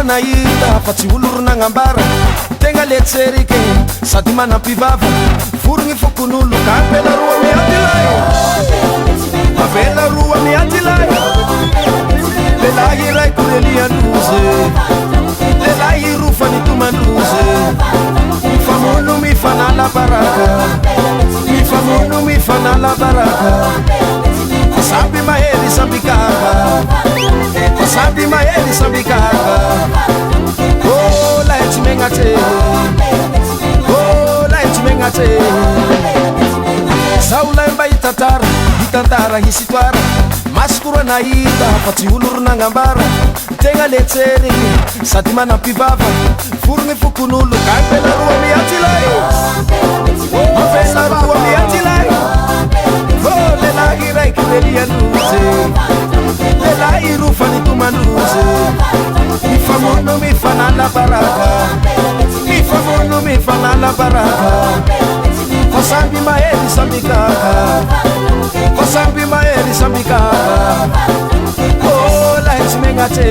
nahita fa tsy olo nagnambara tegna letserike sady manampivava vorogny fokon'olo ka Ampela roa miatilay Ampela roa miatilay lelahy raiky reliandrozy lelahy rofany tomandrozy mifamono mifanala baraka mifamono mifanala baraka Sabi maheri sambi kaka Sabi maheri sambi kaka Oh la eti mengate Oh la eti mengate Saula emba itantara hisitwara Maskura na ita Fati ulur nangambara Tenga letseri Sadi manampivava Furni fukunulu Ampela rua miatilai Ampela rua miatilai Oh lelahi raiki reliandrozy lelahy rofany tomandrozy mifamono mifanala baraka mifamono mifanala baraka fa samby maheri samby kaka fa samby maheri samby kaka oh lahy tsy megnate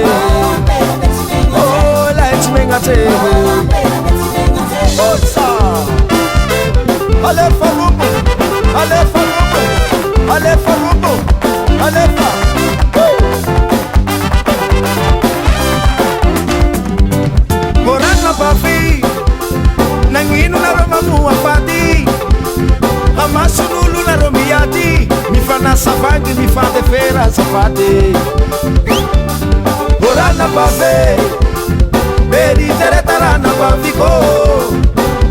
oh lahy tsy megnate osa alefa rumbo alefa rumbo alefa rumbo alefa Morana bafi Nanginu na romamu afadi Amasunulu na romiati Mifana safangi mifande fera safadi Morana bafi Beri teretarana bafiko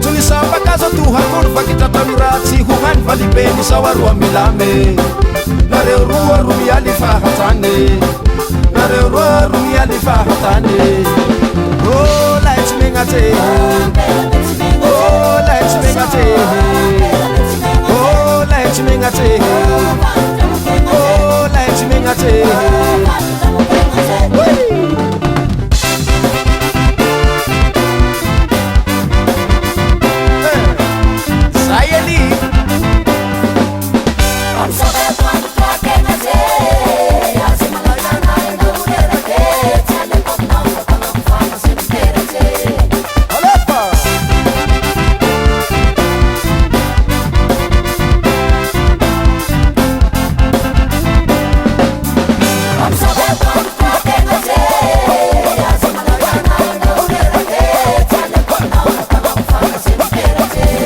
Tulisamba kaso tuhakun fakita tamirati Human valibeni sawarua milame Nare rua rumiali fahatane Nare rua rumiali fahatane Oh let's mengate Oh let's mengate Oh let's mengate Oh let's mengate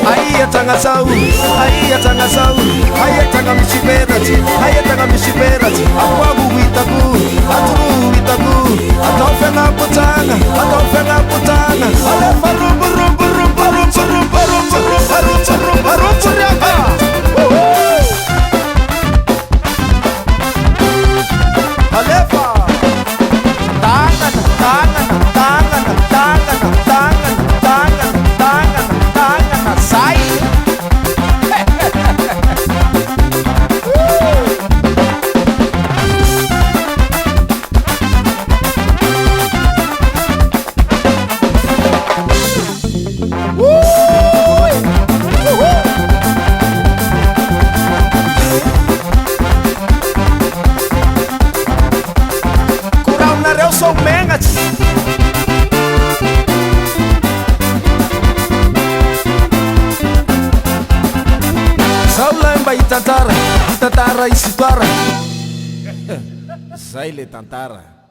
Ayatanga sauri, ayatanga mishiberati, ayatanga mishiberati. Akwabu witaku, aturu witaku, atofena putanga, atofena putanga. Alefa rumbu rumbu rumbu rumbu rumbu rumbu rumbu rumbu rumbu rumbu Alefa, tangan, tangan, tangan, tangan, tangan, tangan, tangan, tangan, sai. Tantara, tantara isi tuara. Sai le tantara.